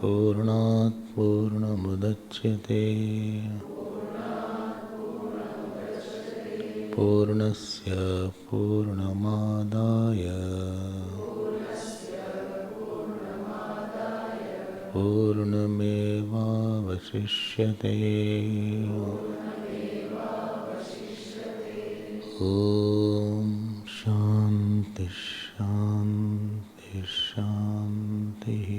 पूर्णात् पूर्णमुदच्यते पूर्णस्य पूर्णमादाय पूर्णमेवावशिष्यते। ॐ शान्ति शान्ति शान्तिः।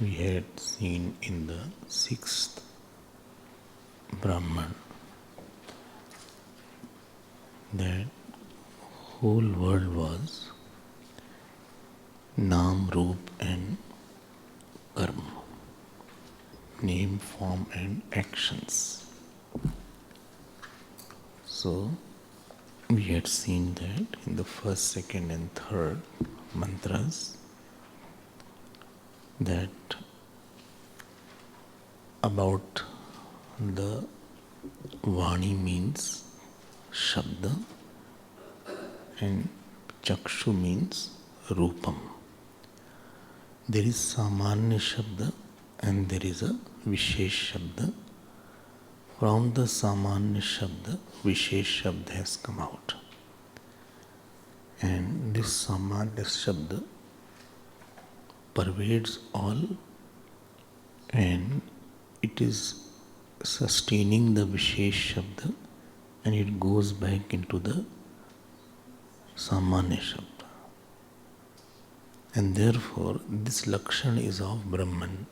We had seen in the 6th Brahman that whole world was Nam, Roop and Karma, name, form and actions. So we had seen that in the first, second and third mantras that about the Vani means Shabda and Chakshu means Rupam. There is Samanya Shabda and there is a Vishesh Shabda. From the Samanya Shabda, Vishesh Shabda has come out. And this Samanya Shabda pervades all and it is sustaining the Vishesh Shabda and it goes back into the Samanya Shabda. And therefore this Lakshana is of Brahman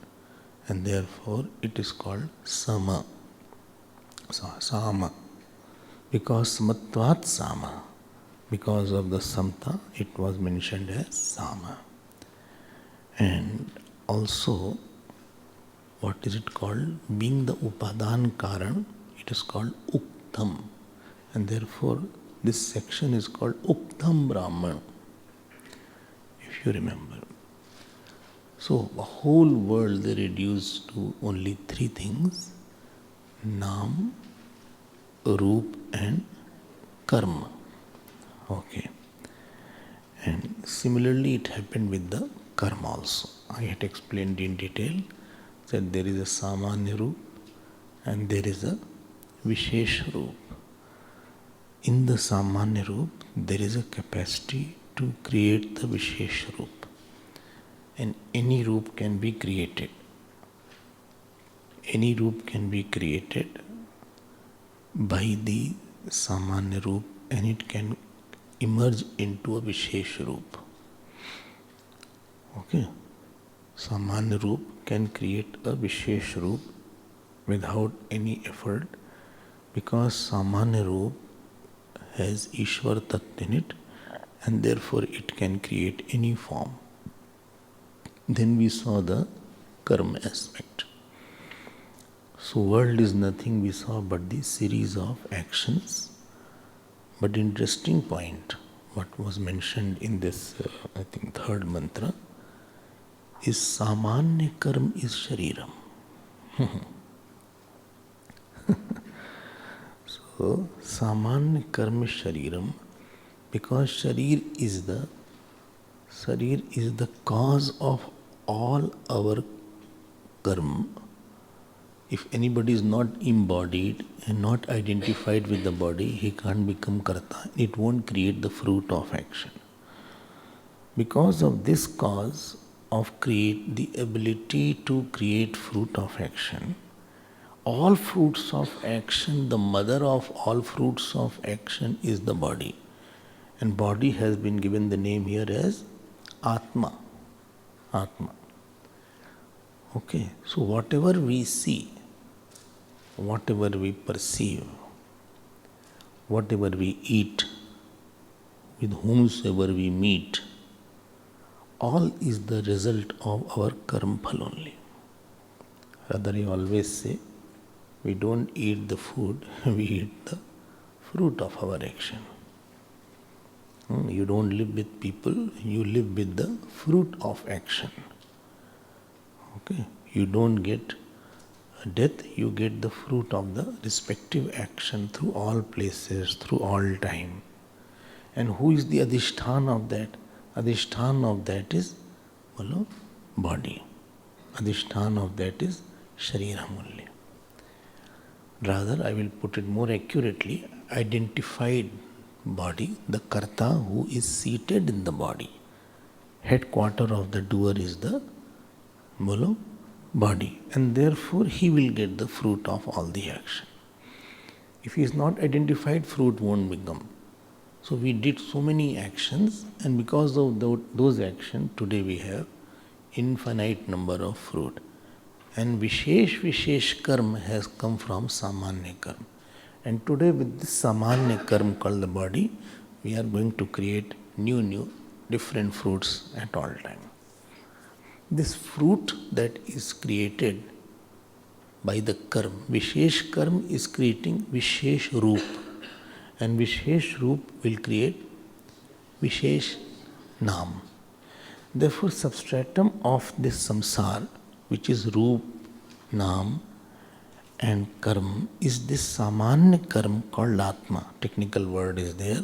and therefore it is called Sama. Sama. Because Samatvat Sama. Because of the Samta it was mentioned as Sama. And also, what is it called? Being the Upadan Karan, it is called Uktam. And therefore, this section is called Uktam Brahman, if you remember. So, the whole world they reduced to only three things: Nam, Roop and Karma. Okay. And similarly, it happened with the Karma also. I had explained in detail that there is a Samanya Roop and there is a Vishesh Roop. In the Samanya Roop, there is a capacity to create the Vishesh Roop. And any Roop can be created. Any Roop can be created by the Samanya Roop and it can emerge into a Vishesh Roop. Okay. Samanya Roop can create a Vishesh Roop without any effort because Samanya Roop has Ishwar Tattva in it and therefore it can create any form. Then we saw the Karma aspect. So world is nothing we saw but the series of actions. But interesting point, what was mentioned in this, I think, third mantra, is Samanya Karma is Shariram. So, Samanya Karma is Shariram because Sharir is the cause of all our karma. If anybody is not embodied and not identified with the body, he can't become karta. It won't create the fruit of action. Because of this cause of create the ability to create fruit of action, all fruits of action, the mother of all fruits of action is the body. And body has been given the name here as Atma. Atma. Okay, so whatever we see, whatever we perceive, whatever we eat, with whomsoever we meet, all is the result of our karma phal only. Rather, I always say, we don't eat the food, we eat the fruit of our action. You don't live with people, you live with the fruit of action. Okay? You don't get death, you get the fruit of the respective action through all places, through all time. And who is the adhishthan of that? Adhishthan of that is body. Adhishthan of that is Shariramulya. Rather, I will put it more accurately, identified body, the Karta who is seated in the body. Headquarter of the doer is the body, and therefore he will get the fruit of all the action. If he is not identified, fruit won't become. So we did so many actions, and because of those actions, today we have infinite number of fruit. And Vishesh karma has come from Samanya karma. And today with this Samanya karma called the body, we are going to create new different fruits at all time. This fruit that is created by the karma, Vishesh karma is creating Vishesh roop. And Vishesh roop will create Vishesh naam. Therefore, substratum of this samsara, which is roop, naam and karma, is this samanya karma called Atma. Technical word is there.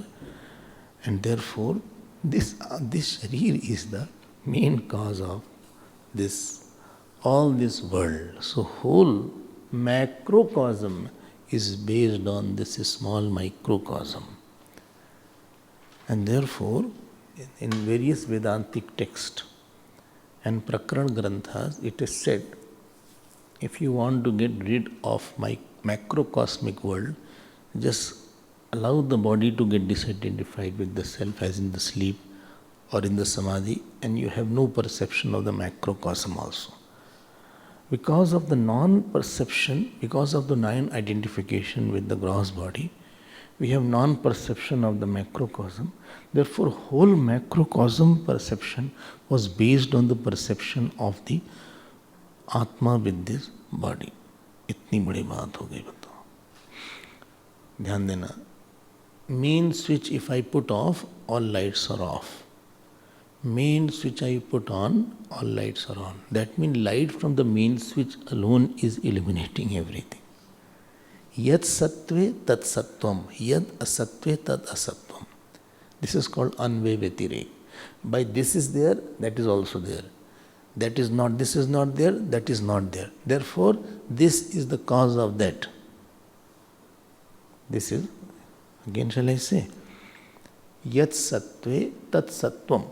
And therefore, this sharir is the main cause of all this world. So whole macrocosm is based on this small microcosm. And therefore, in various Vedantic texts and Prakran Granthas, it is said, if you want to get rid of my macrocosmic world, just allow the body to get disidentified with the self as in the sleep or in the samadhi, and you have no perception of the macrocosm also. Because of the non-perception, because of the non-identification with the gross body, we have non-perception of the macrocosm. Therefore, whole macrocosm perception was based on the perception of the Atma with this body. इतनी बड़ी बात हो गई बताओ. ध्यान देना. Main switch if I put off, all lights are off. Main switch I put on, all lights are on. That means light from the main switch alone is illuminating everything. Yad sattve tat sattvam, yad asatve tat asatvam. This is called anvay vyatirek. By this is there, that is also there. That is not, this is not there, that is not there. Therefore, this is the cause of that. This is, again shall I say, yat sattve tat sattvam.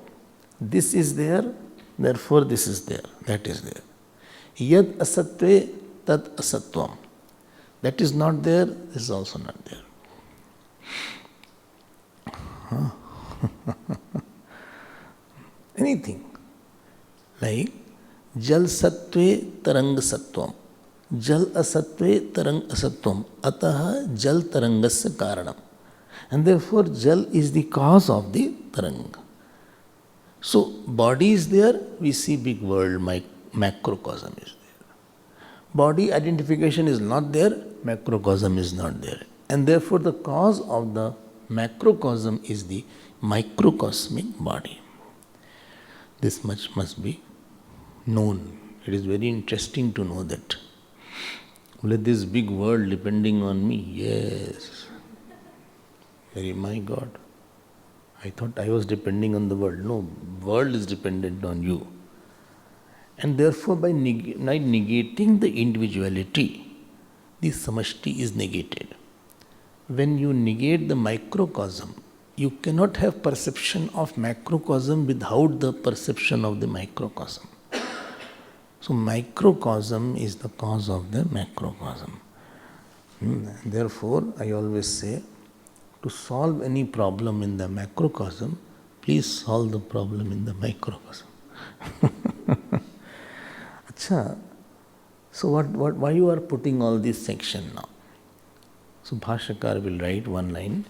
This is there, therefore this is there, that is there. Yad asatve tat asatvam. That is not there, this is also not there. Anything. Like jal sattve tarang sattvam. Jal asatve tarang asatvam. Ataha jal tarangasya karanam. And therefore jal is the cause of the taranga. So body is there, we see big world, macrocosm is there. Body identification is not there, macrocosm is not there. And therefore the cause of the macrocosm is the microcosmic body. This much must be known. It is very interesting to know that. Let this big world depending on me, yes. Very my God. I thought I was depending on the world. No, world is dependent on you. And therefore by negating the individuality, the samashti is negated. When you negate the microcosm, you cannot have perception of macrocosm without the perception of the microcosm. So microcosm is the cause of the macrocosm. Therefore, I always say, to solve any problem in the macrocosm, please solve the problem in the microcosm. Achha, so why you are putting all this section now? So Bhashyakar will write one line.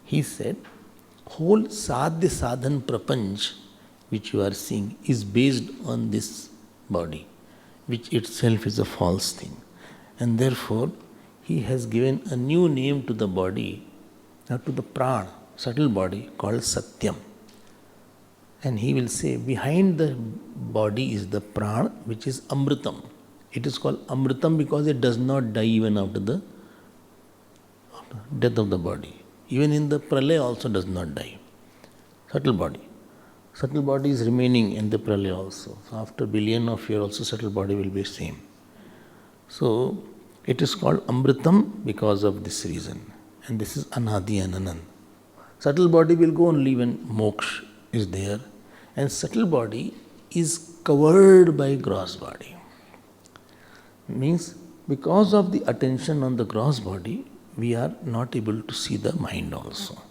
He said, whole sadhya sadhan prapanch which you are seeing is based on this body, which itself is a false thing. And therefore, he has given a new name to the body, to the prana. subtle body called Satyam. And he will say, behind the body is the prana, which is Amritam. It is called Amritam because it does not die even after the death of the body. Even in the pralaya also does not die. Subtle body. Subtle body is remaining in the pralaya also. So after billion of years also subtle body will be same. So it is called Amritam because of this reason. And this is Anadi and Anand. Subtle body will go only when moksha is there. And subtle body is covered by gross body. Means because of the attention on the gross body, we are not able to see the mind also.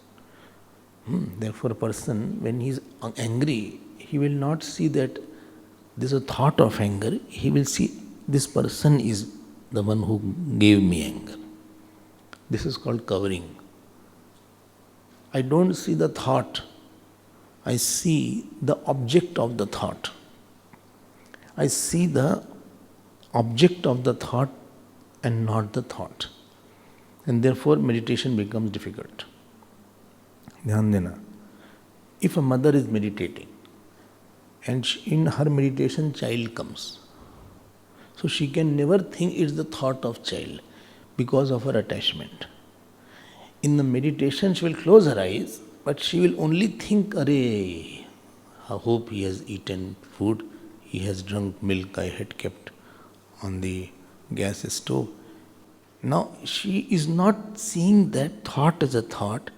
Therefore, a person, when he is angry, he will not see that there is a thought of anger. He will see this person is the one who gave me anger. This is called covering. I don't see the thought. I see the object of the thought. I see the object of the thought and not the thought. And therefore meditation becomes difficult. Dhyan dena. If a mother is meditating and in her meditation child comes, so she can never think it's the thought of child because of her attachment. In the meditation she will close her eyes, but she will only think, Arey, I hope he has eaten food, he has drunk milk I had kept on the gas stove. Now she is not seeing that thought as a thought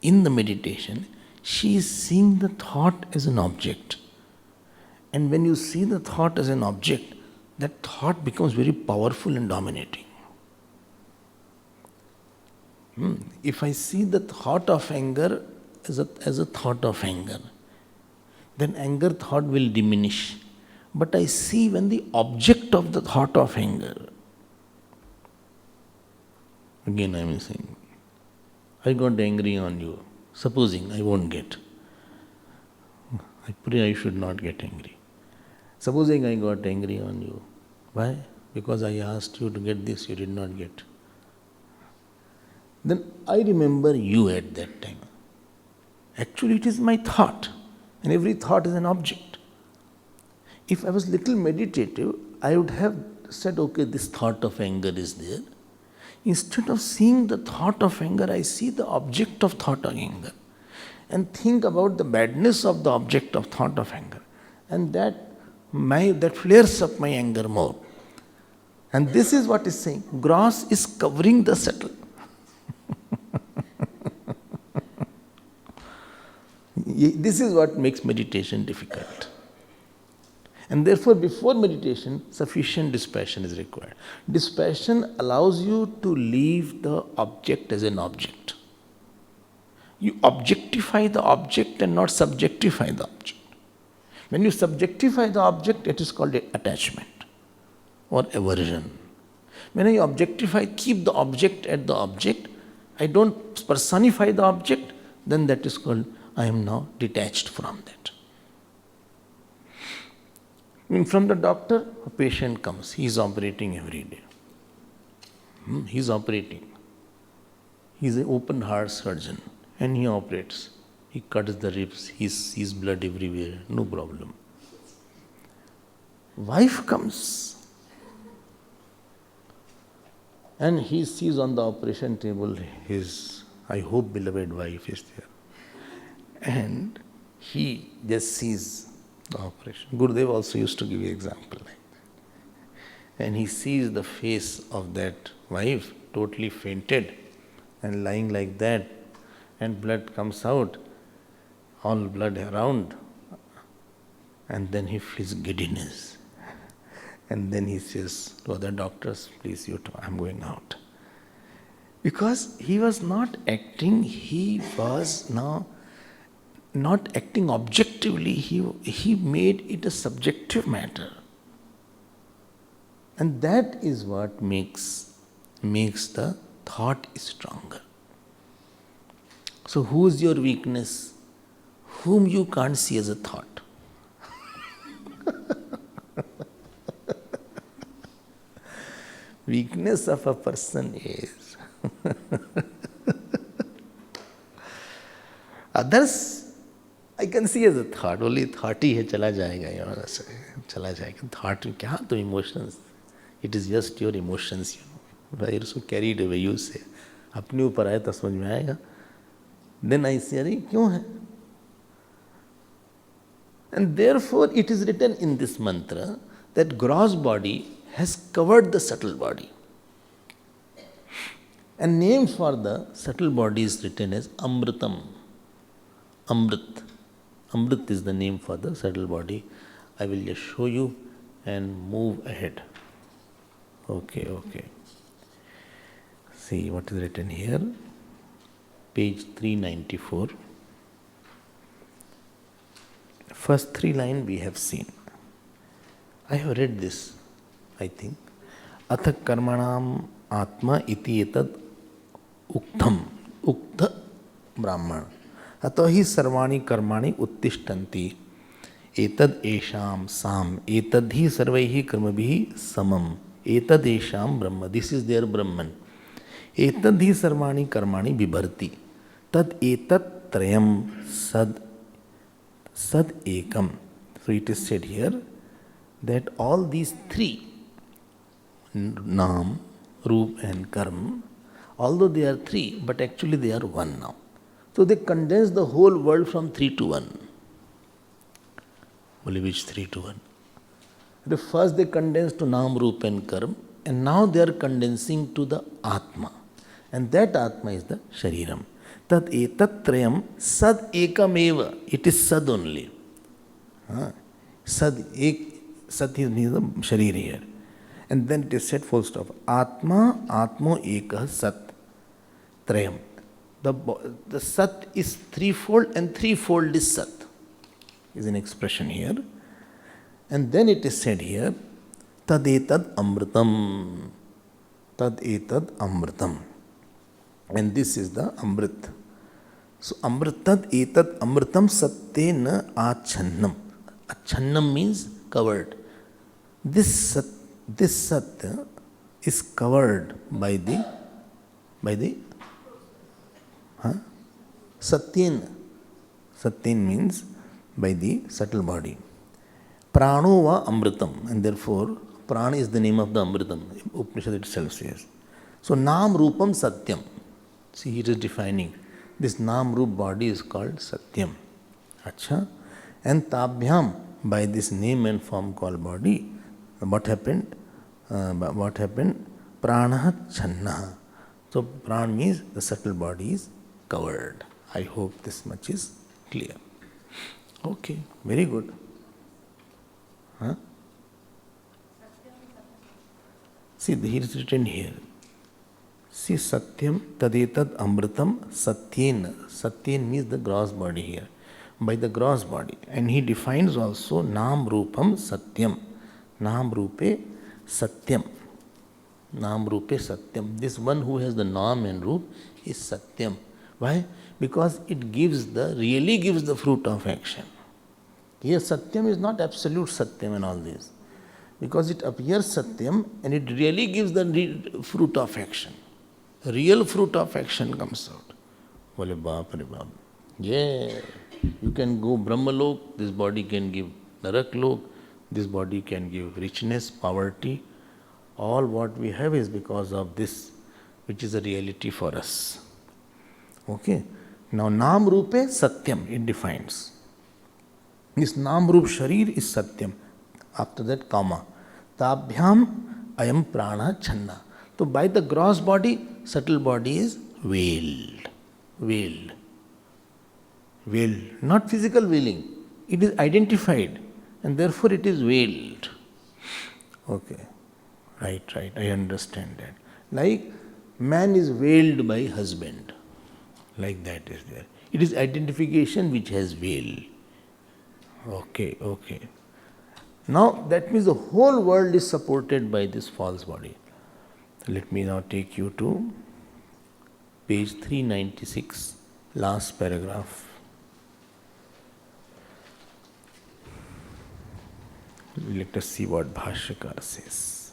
in the meditation, she is seeing the thought as an object. And when you see the thought as an object, that thought becomes very powerful and dominating. If I see the thought of anger as a thought of anger, then anger thought will diminish. But I see when the object of the thought of anger, again I am saying, I got angry on you. Supposing I won't get. I pray I should not get angry. Supposing I got angry on you. Why? Because I asked you to get this, you did not get. Then I remember you at that time. Actually it is my thought. And every thought is an object. If I was little meditative, I would have said, okay, this thought of anger is there. Instead of seeing the thought of anger, I see the object of thought of anger and think about the badness of the object of thought of anger. And that flares up my anger more. And this is what is saying. Gross is covering the subtle. This is what makes meditation difficult. And therefore, before meditation, sufficient dispassion is required. Dispassion allows you to leave the object as an object. You objectify the object and not subjectify the object. When you subjectify the object, it is called attachment or aversion. When I objectify, keep the object at the object, I don't personify the object, then that is called, I am now detached from that. From the doctor, a patient comes. He is operating every day. He is operating. He is an open heart surgeon and he operates. He cuts the ribs, he sees blood everywhere, no problem. Wife comes and he sees on the operation table his, I hope, beloved wife is there. And he just sees the operation. Gurudev also used to give an example like that. And he sees the face of that wife totally fainted and lying like that, and blood comes out, all blood around, and then he feels giddiness. And then he says to other doctors, please, I'm going out. Because he was not acting, he was now not acting objectively, he made it a subjective matter. And that is what makes the thought stronger. So who is your weakness? Whom you can't see as a thought. Weakness of a person is Others, I can see as a thought, only thought ही है, चला जाएगा, चला जाएगा. Thought क्या तो emotions, it is just your emotions, you are so carried away, you say, अपने ऊपर आए तो समझ में आएगा. Then I say, अरे क्यों है? And therefore it is written in this mantra that gross body has covered the subtle body. And name for the subtle body is written as Amritam. Amrit. Amrit is the name for the subtle body. I will just show you and move ahead. Okay. See what is written here. Page 394. First 3 lines we have seen. I have read this, I think. Atha karmanam atma iti etad uktham. Uktha brahman. अतो ही सर्वाणि कर्माणि उत्तिष्ठन्ति एतद् एषां साम एतद् ही सर्वैः कर्मभिः समम एतद् एषां ब्रह्म. दिस इज देयर ब्रह्मन. एतद् ही सर्वाणि कर्माणि बिभर्ति तद् एतत् त्रयं सद एकम. So it is said here that all these 3, Naam, Roop and Karm, although they are 3, but actually they are 1 now. So they condense the whole world from 3 to 1. Only which 3 to 1? The first they condense to Naam, Roop and Karm, and now they are condensing to the Atma. And that Atma is the Shariram. Tat etat trayam sad ekam eva. It is sad only. Sad means the Sharir here. And then it is said full stop. Atma, Atmo ekah sat trayam. The Sat is threefold and threefold is Sat. Is an expression here. And then it is said here, Tad etad amritam. Tad etad amritam. And this is the Amrit. So Amritad etad amritam sattena achannam. Achannam means covered. This Sat is covered by the Satyen. Satyen means by the subtle body. Prano va amritam, and therefore prana is the name of the amritam. Upanishad itself says. So Nam Rupam Satyam. See, it is defining. This Nam Rup body is called Satyam. Acha. And Tabhyam, by this name and form called body, what happened? Prana Channa. So Pran means the subtle body is covered. I hope this much is clear. Okay, very good. See, here is written here. See, Satyam Tadetad Amritam Satyen. Satyen means the gross body here. By the gross body. And he defines also Nam Rupam Satyam. Nam Rupe Satyam. Nam Rupe Satyam. This one who has the Nam and Rup is Satyam. Why? Because it really gives the fruit of action. Here Satyam is not absolute Satyam and all this. Because it appears Satyam and it really gives the fruit of action. Real fruit of action comes out. Bole baap re baap. Yeah, you can go Brahmalok, this body can give Naraklok, this body can give richness, poverty. All what we have is because of this, which is a reality for us. Okay. Now Nam Rupe Satyam, it defines. This Nam Rup Sharir is Satyam. After that, comma. Tabhyam ayam prana channa. So by the gross body, subtle body is veiled. Veiled. Veiled. Not physical veiling. It is identified and therefore it is veiled. Okay. Right. I understand that. Like man is veiled by husband. Like that is there. It is identification which has veil. Okay. Now that means the whole world is supported by this false body. Let me now take you to page 396, last paragraph. Let us see what Bhashyakara says.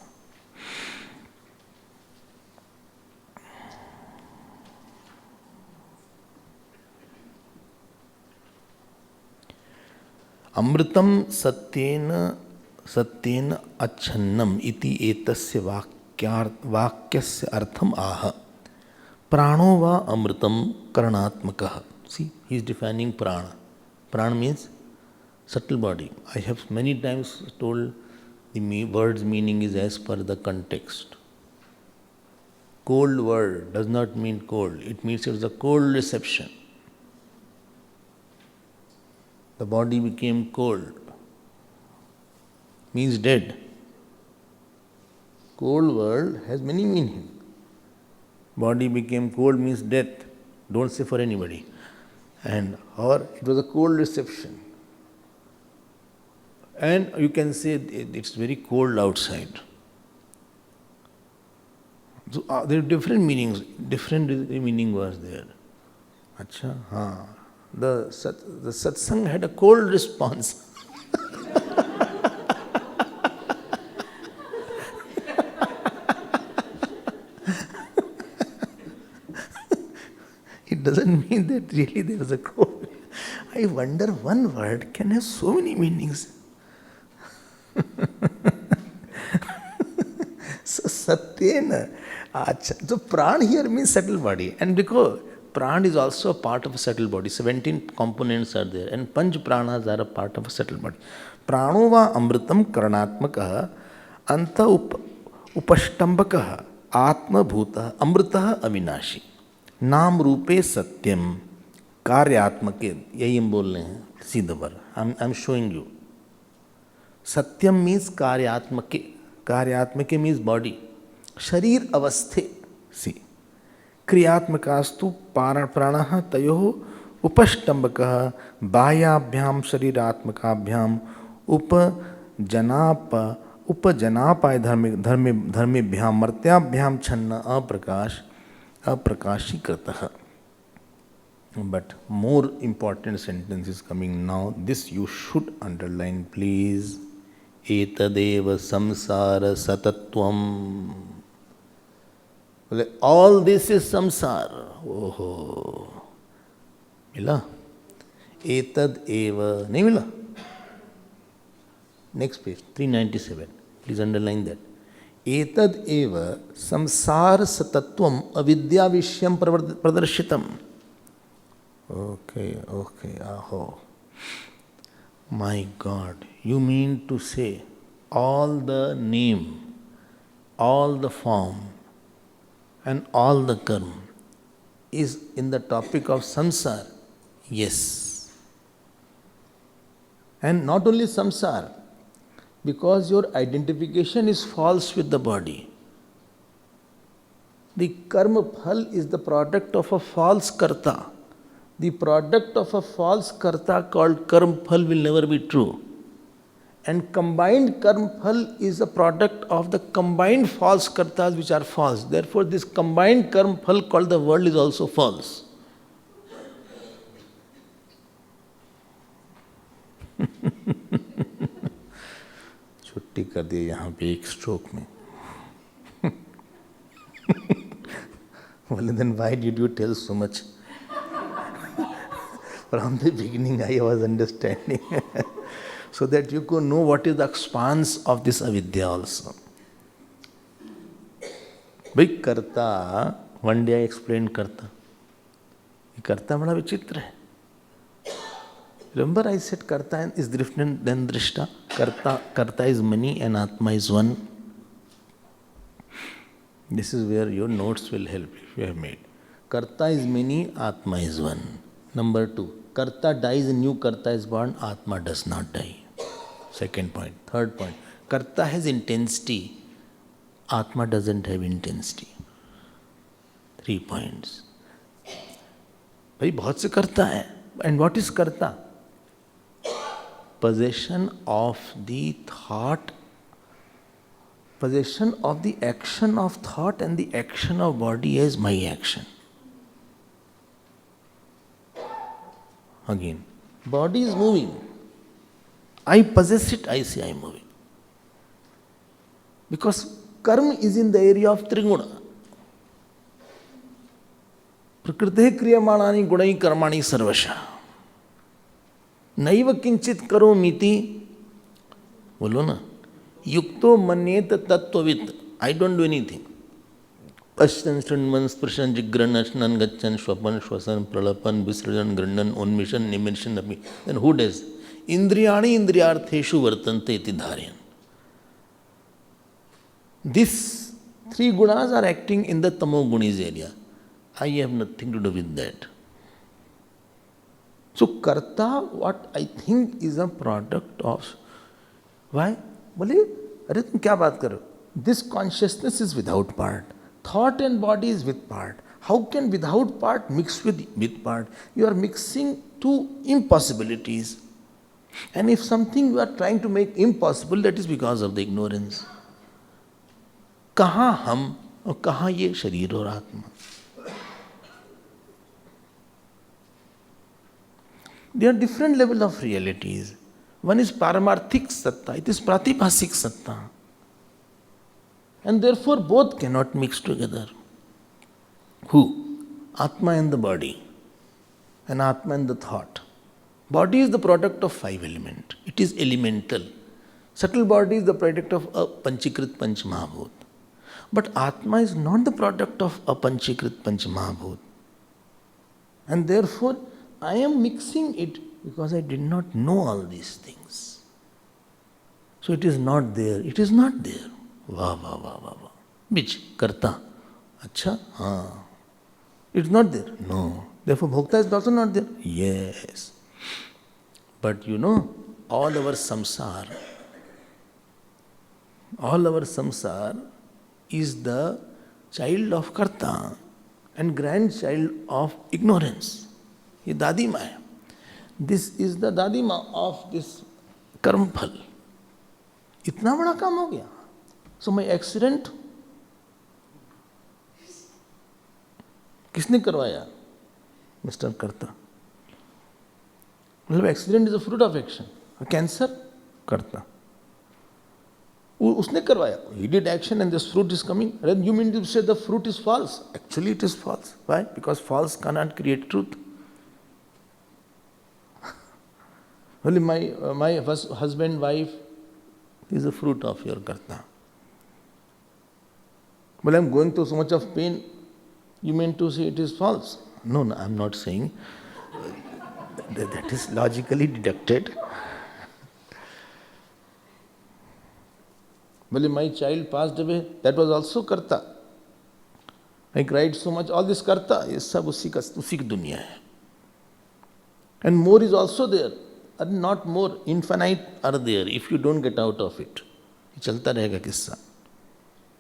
अमृतं सत्येन अच्छन्नम इति एतस्य वाक्यस्य अर्थम आह। प्राणो वा अमृतं करणात्मकः। See, he is defining prana. Prana means subtle body. I have many times told the word's meaning is as per the context. Cold word does not mean cold. It means it's a cold reception. The body became cold. Means dead. Cold word has many meanings. Body became cold means death. Don't say for anybody. Or it was a cold reception. And you can say it's very cold outside. So there are different meanings. Different meaning was there. Acha, हाँ. The satsang had a cold response. It doesn't mean that really there was a cold. I wonder one word can have so many meanings. So satyena. So pran here means subtle body. And because pran is also a part of a subtle body. 17 components are there. And panch pranas are a part of a subtle body. Prano va amritam karanatmakaha anta upashtambakaha atma bhuta amritaha avinashi. नाम रूपे सत्यम कार्यात्मके, यही हम बोल रहे हैं सीधा पर. I am showing you. सत्यम means कार्यात्मके. कार्यात्मके मीन्स बॉडी, शरीर अवस्थे सी. क्रियात्मकास्तु प्राणः तयोः उपष्टम्बकः बाह्याभ्याम शरीरात्मकाभ्याम उपजनापाय धर्मेभ्याम मर्त्याभ्याम छन्न अप्रकाशीकृतः. But more important sentence is coming now. This you should underline, please. Etadeva samsara satatvam. All this is samsara. Oh, mila? Etad eva. Nahi mila? Next page, 397. Please underline that. Etad eva samsara satatvam avidya vishyam pradarshitam. Okay, aho. My God, you mean to say all the name, all the form, and all the karma is in the topic of samsara? Yes. And not only samsara, because your identification is false with the body. The karma phal is the product of a false karta. The product of a false karta called karma phal will never be true. And combined karma phal is a product of the combined false kartas which are false. Therefore, this combined karma phal called the world is also false. छुट्टी कर दी यहाँ पे एक stroke में. Well, then why did you tell so much? From the beginning I was understanding. So that you could know what is the expanse of this avidya also. Big karta, one day I explained karta. Karta bada vichitra hai. Remember I said karta is different than drishta. Karta is many and atma is one. This is where your notes will help if you have made. Karta is many, atma is one. Number 2. Karta dies, a new karta is born, atma does not die. Second point. Third point. Karta has intensity, atma doesn't have intensity. 3 points. भाई बहुत से करता है. And what is karta? Possession of the thought, possession of the action of thought and the action of body as my action. Again, body is moving. I possess it, I say I am moving. Because karma is in the area of triguna. Prakriti kriyamanani gunai karmani sarvasha. नैव किंचित करोमीति, बोलो ना, युक्तो मन्येत तत्त्ववित्, I don't do anything. पश्यन् शृण्वन् स्पृशन् जिघ्रन् अश्नन् गच्छन् श्वपन् श्वसन् प्रलपन् विसृजन् गृह्णन् उन्मिषन् निमिषन् अपि, then who does? इंद्रियाणि इंद्रियार्थेषु वर्तन्ते इति धारयन्। These three gunas are acting in the tamogunis area. I have nothing to do with that. So karta, what I think is a product of, why? बोले अरे तुम क्या बात करो? This consciousness is without part. Thought and body is with part. How can without part mix with part? You are mixing two impossibilities. And if something you are trying to make impossible, that is because of the ignorance. कहाँ हम और कहाँ ये शरीर और आत्मा? There are different level of realities. One is paramarthik satta, it is pratibhasik satta. And therefore both cannot mix together. Who? Atma and the body, and Atma and the thought. Body is the product of five elements. It is elemental. Subtle body is the product of a panchikrit panch mahabhut. But Atma is not the product of a panchikrit panch mahabhut. And therefore I am mixing it because I did not know all these things. So it is not there. It is not there. Vah, vah, vah, vah, vah. Which? Karta. Acha? Haan. It is not there. No. Therefore Bhokta is also not there. Yes. But you know, all our samsara is the child of Karta and grandchild of ignorance. ये दादी माँ है. This is the दादी माँ of this कर्मफल. इतना बड़ा काम हो गया. So my accident किसने करवाया? मिस्टर कर्ता. मतलब accident is a fruit of action. Cancer कर्ता, उसने करवाया. He did action and this fruit is coming. And you mean to say the fruit is false? Actually it is false. Why? Because false cannot create truth. Only my husband, wife is a fruit of your karta. Well, I am going through so much of pain. You mean to say it is false? No, I am not saying. That is logically deducted. Well, my child passed away. That was also karta. I cried so much. All this karta, ये सब उसी की दुनिया है. And more is also there. And not more, infinite are there if you don't get out of it. ये चलता रहेगा किस्सा.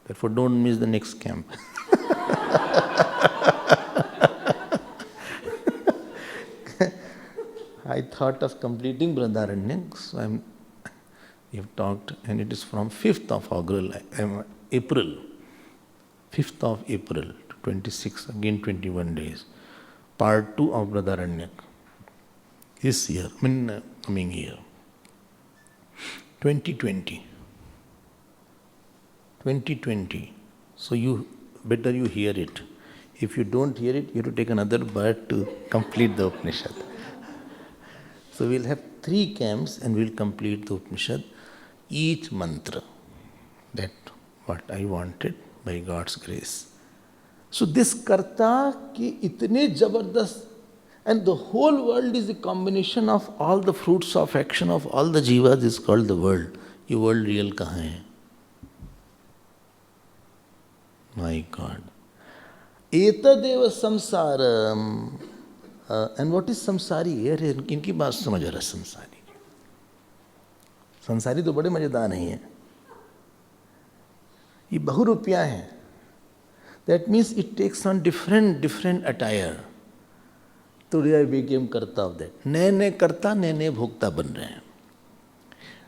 Therefore, don't miss the next camp. I thought of completing Brihadaranyaka, so we have talked, and it is from 5th of April, 5th of April to 26, again 21 days, part 2 of Brihadaranyaka, this year, coming year, 2020. So you better you hear it. If you don't hear it, you have to take another birth to complete the Upanishad. So we'll have 3 camps and we'll complete the Upanishad. Each mantra, that what I wanted by God's grace. So this karta ki itne jabardast, and the whole world is a combination of all the fruits of action of all the jivas is called the world. ये world real कहाँ है? My God. एतदेव संसारम. And what is samsari? इनकी बात समझ रहा संसारी. संसारी तो बड़े मजेदार नहीं है. ये बहुरूपियाँ हैं. That means it takes on different attire. Today I became karta of that. नए karta, नए भोक्ता बन रहे हैं.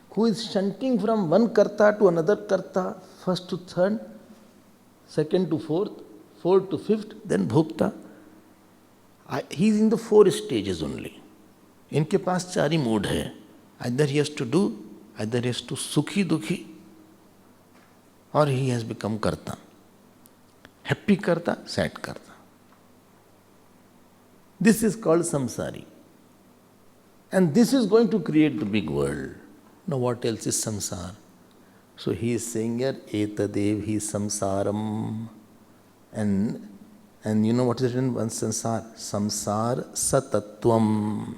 Who is shunting from one karta to another karta, first to third, second to fourth, fourth to fifth, then bhokta. He is in the 4 stages only. इनके पास 4 ही mood है. Either he has to do, either he has to sukhi dukhi, or he has become karta. Happy karta, sad karta. This is called samsari. And this is going to create the big world. Now what else is samsara? So he is saying here, etadev hi samsaram. And you know what is written in samsara? Samsar satatvam.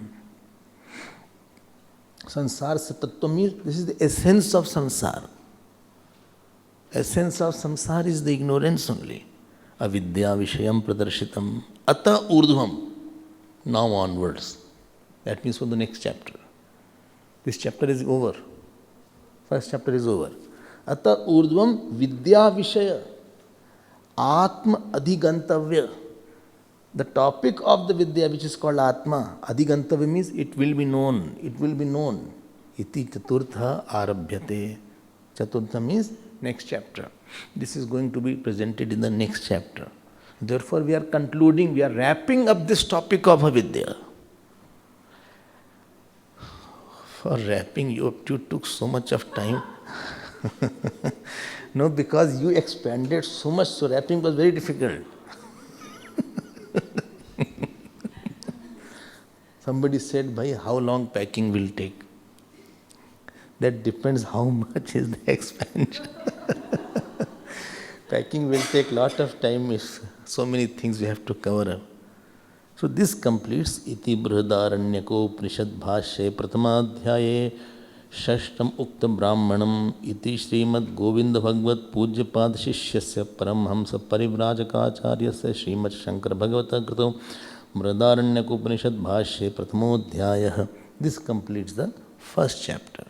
Samsara satatvam means this is the essence of samsara. Essence of samsara is the ignorance only. Avidya vishayam pradarshitam ata urdhvam. Now onwards. That means for the next chapter. This chapter is over. First chapter is over. Ata urdhvam vidya vishaya atma adhigantavya. The topic of the vidya, which is called atma, adhigantavya means it will be known. It will be known. Iti chaturtha arabhyate. Chaturtha means next chapter. This is going to be presented in the next chapter. Therefore, we are concluding, we are wrapping up this topic of avidya. For wrapping you up, you took so much of time. No, because you expanded so much, so wrapping was very difficult. Somebody said, "Bhai, how long packing will take?" That depends how much is the expansion. Packing will take lot of time if so many things we have to cover up. So this completes Iti Brihadaranyako Upanishad Bhashya Prathamadhyaye Shashtam Ukta Brahmanam Iti Srimad Govinda Bhagavad Pujyapad Shishyasya Paramhamsa Parivrajakacharyasya Srimad Shankara Bhagavata Krito Brihadaranyako Upanishad Bhashya Prathamodhyayah. This completes the first chapter.